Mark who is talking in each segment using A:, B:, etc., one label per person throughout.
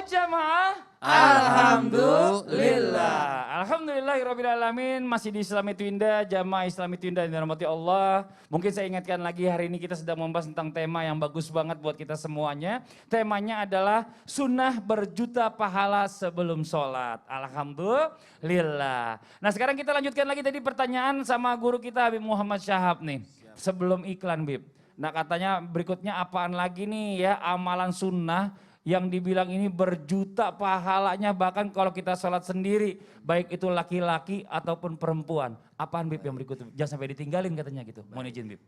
A: jamaah.
B: Alhamdulillah.
A: Alhamdulillahirrabbilalamin. Masih di Islami Twinda, jamaah Islami Twinda yang dirahmati Allah. Mungkin saya ingatkan lagi, hari ini kita sedang membahas tentang tema yang bagus banget buat kita semuanya. Temanya adalah sunnah berjuta pahala sebelum sholat. Alhamdulillah. Nah sekarang kita lanjutkan lagi tadi pertanyaan sama guru kita Habib Muhammad Syahab nih. Sebelum iklan Bib. Nah katanya berikutnya apaan lagi nih ya, amalan sunnah yang dibilang ini berjuta pahalanya bahkan kalau kita sholat sendiri. Baik itu laki-laki ataupun perempuan. Apaan Bib yang berikut? Jangan sampai ditinggalin katanya gitu. Mohon izin Bib.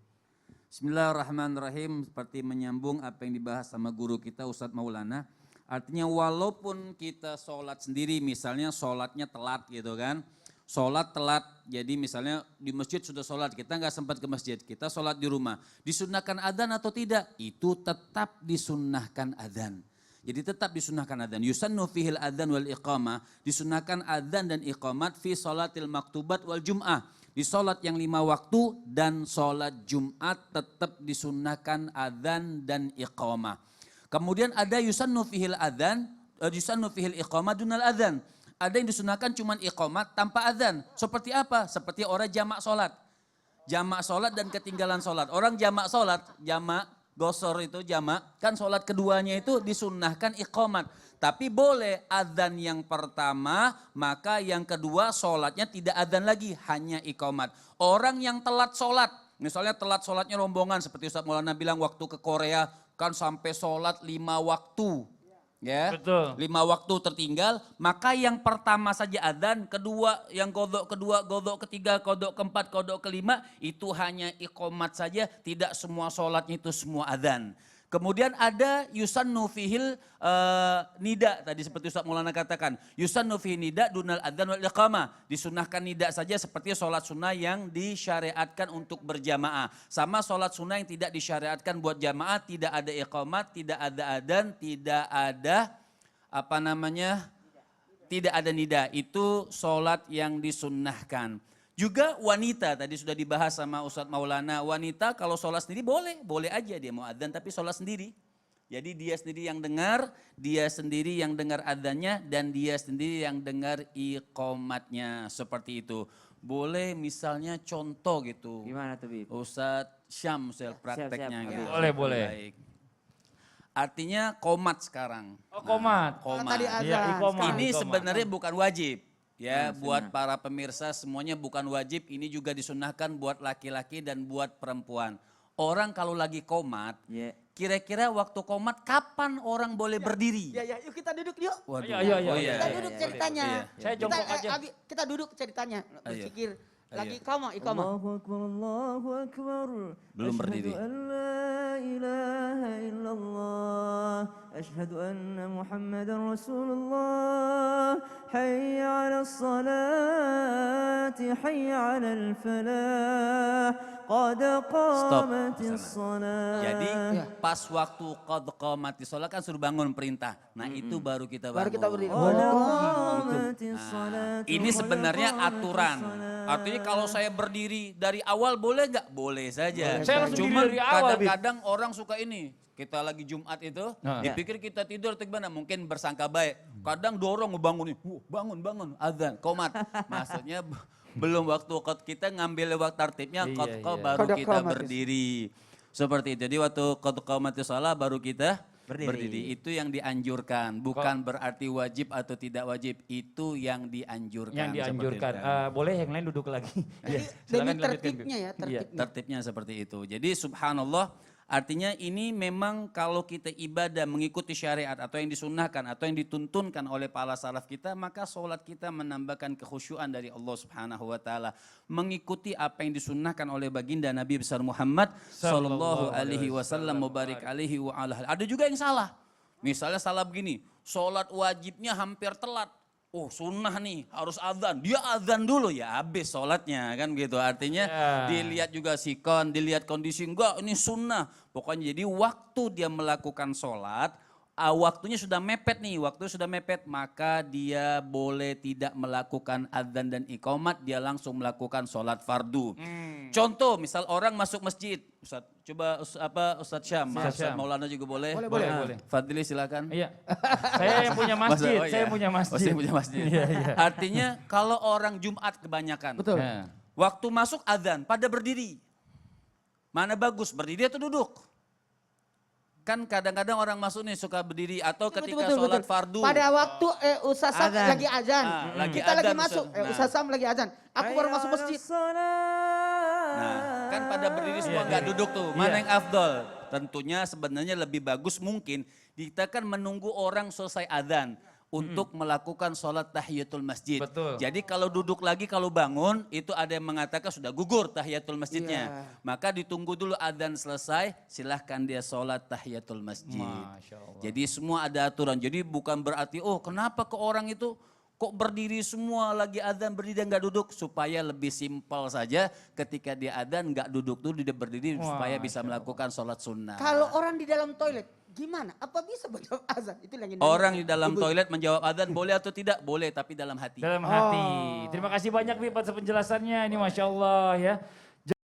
B: Bismillahirrahmanirrahim. Seperti menyambung apa yang dibahas sama guru kita Ustadz Maulana. Artinya walaupun kita sholat sendiri, misalnya sholatnya telat gitu kan. Sholat telat, jadi misalnya di masjid sudah sholat, kita nggak sempat ke masjid, kita sholat di rumah. Disunnahkan adzan atau tidak? Itu tetap disunnahkan adzan. Jadi tetap disunnahkan adzan. Yusannu fihil adzan wal iqamah, disunnahkan adzan dan iqamat fi sholatil maktubat wal jum'ah. Di sholat yang 5 waktu dan sholat Jumat tetap disunnahkan adzan dan iqamah. Kemudian ada yusannu fihil adzan, yusannu fihil iqamah dunal adzan. Ada yang disunahkan cuma iqamat tanpa adzan. Seperti apa? Seperti orang jamak sholat. Jamak sholat dan ketinggalan sholat. Orang jamak sholat, jamak, gosor itu jamak. Kan sholat keduanya itu disunahkan iqamat. Tapi boleh adzan yang pertama, maka yang kedua sholatnya tidak adzan lagi. Hanya iqamat. Orang yang telat sholat, misalnya telat sholatnya rombongan. Seperti Ustadz Maulana bilang waktu ke Korea, kan sampai sholat 5 waktu. Ya,
A: Betul.
B: 5 waktu tertinggal, maka yang pertama saja adzan, kedua yang kodok kedua, kodok ketiga, kodok keempat, kodok kelima itu hanya iqamat saja, tidak semua sholatnya itu semua adzan. Kemudian ada yusannu fihil nida, tadi seperti Ustaz Maulana katakan, yusannu fihil nida dunal adzan wal iqamah, disunahkan nida saja seperti sholat sunnah yang disyariatkan untuk berjamaah. Sama sholat sunnah yang tidak disyariatkan buat jamaah, tidak ada iqamat, tidak ada adzan, tidak ada tidak ada nida, itu sholat yang disunnahkan. Juga wanita, tadi sudah dibahas sama Ustadz Maulana, wanita kalau sholat sendiri boleh aja dia mau adzan tapi sholat sendiri. Jadi dia sendiri yang dengar adzannya dan dia sendiri yang dengar iqamatnya, seperti itu. Boleh misalnya contoh gitu.
C: Gimana tuh Bib?
B: Ustadz Syam prakteknya
C: Siap.
B: gitu.
A: Boleh.
B: Baik. Artinya qomat sekarang.
A: Oh qomat.
B: Qomat.
A: Ya, iqamah.
B: Ini
A: Iqamah.
B: sebenarnya bukan wajib. Ya, buat para pemirsa semuanya bukan wajib, ini juga disunahkan buat laki-laki dan buat perempuan. Orang kalau lagi qomat, kira-kira waktu qomat kapan orang boleh berdiri?
D: Ya, yuk kita duduk yuk.
B: Waduh.
A: Iya.
D: Kita duduk ceritanya.
A: Saya jongkok aja.
D: Kita duduk ceritanya. Berpikir lagi iqamah.
C: Allahu Akbar, Allahu Akbar.
B: Belum berdiri.
C: Asyhadu an la ilaha illallah. Asyhadu anna Muhammadan Rasulullah. Hayya 'alas salati, hayya 'alal falah. Qad qamatis salat.
B: Jadi pas waktu qad qamatis salat kan suruh bangun perintah. Nah itu baru kita bangun.
D: Baru kita berdiri.
B: Ini sebenarnya aturan. Artinya kalau saya berdiri dari awal boleh nggak? Boleh saja.
A: Saya langsung
B: Cuma
A: diri dari awal, Bib.
B: kadang-kadang orang suka ini. Kita lagi Jumat itu, dipikir kita tidur atau gimana? Mungkin bersangka baik. Kadang dorong ngebangunin, bangun, azan, qomat. Maksudnya belum waktu qad kita ngambil waktu tertibnya, qad baru
D: Qad
B: kita
D: qamatis.
B: berdiri. Seperti itu. Jadi waktu qad qamatis shalah baru kita berdiri. Itu yang dianjurkan, bukan berarti wajib atau tidak wajib. Itu yang dianjurkan.
A: Yang dianjurkan. Boleh yang lain duduk lagi.
D: Jadi
A: Silakan
D: demi
A: lanjutkan, Bib.
D: tertibnya ya,
A: Iya.
B: Tertibnya seperti itu. Jadi subhanallah, artinya ini memang kalau kita ibadah mengikuti syariat atau yang disunnahkan atau yang dituntunkan oleh para salaf kita, maka sholat kita menambahkan kekhusyuan dari Allah Subhanahu wa taala. Mengikuti apa yang disunnahkan oleh baginda Nabi besar Muhammad sallallahu alaihi wasallam mubarik alaihi wa ala. Ada juga yang salah. Misalnya salah begini, sholat wajibnya hampir telat. Oh sunnah nih harus azan, dia azan dulu ya habis sholatnya kan gitu. Artinya dilihat juga sikon, dilihat kondisi, enggak ini sunnah. Pokoknya jadi waktu dia melakukan sholat, waktunya sudah mepet nih, maka dia boleh tidak melakukan adzan dan iqamat, dia langsung melakukan sholat fardu. Contoh, misal orang masuk masjid, Ustaz, coba Ustaz Syam, Ustaz Maulana juga boleh.
A: Boleh.
B: Fadli silakan.
A: Iya. Saya yang punya masjid, saya punya masjid.
B: Saya punya masjid. Artinya kalau orang Jumat kebanyakan,
D: Betul.
A: Ya.
B: waktu masuk adzan pada berdiri. Mana bagus, berdiri atau duduk? Kan kadang-kadang orang masuk nih suka berdiri atau ketika sholat fardu.
D: Pada waktu Ustaz Sam
C: Azan.
D: lagi azan.
B: Lagi
D: Kita lagi
B: azan,
D: masuk,
B: Ustaz.
D: Ustaz Sam lagi azan. Aku baru masuk masjid.
B: Nah, kan pada berdiri semua nggak duduk tuh. Mana yang afdol? Tentunya sebenarnya lebih bagus mungkin kita kan menunggu orang selesai adzan untuk melakukan sholat tahiyatul masjid.
A: Betul.
B: Jadi kalau duduk lagi, kalau bangun, itu ada yang mengatakan sudah gugur tahiyatul masjidnya. Maka ditunggu dulu adzan selesai, silahkan dia sholat tahiyatul masjid.
A: Masya Allah.
B: Jadi semua ada aturan. Jadi bukan berarti, oh kenapa ke orang itu kok berdiri semua lagi adzan berdiri dan nggak duduk, supaya lebih simpel saja ketika dia adzan nggak duduk dulu, dia berdiri supaya bisa melakukan sholat sunnah.
D: Kalau orang di dalam toilet, gimana? Apa bisa menjawab azan? Itu lagi.
B: Orang di dalam toilet menjawab adzan boleh atau tidak? Boleh, tapi dalam hati.
A: Dalam hati. Terima kasih banyak Bi atas penjelasannya, ini Masya Allah ya.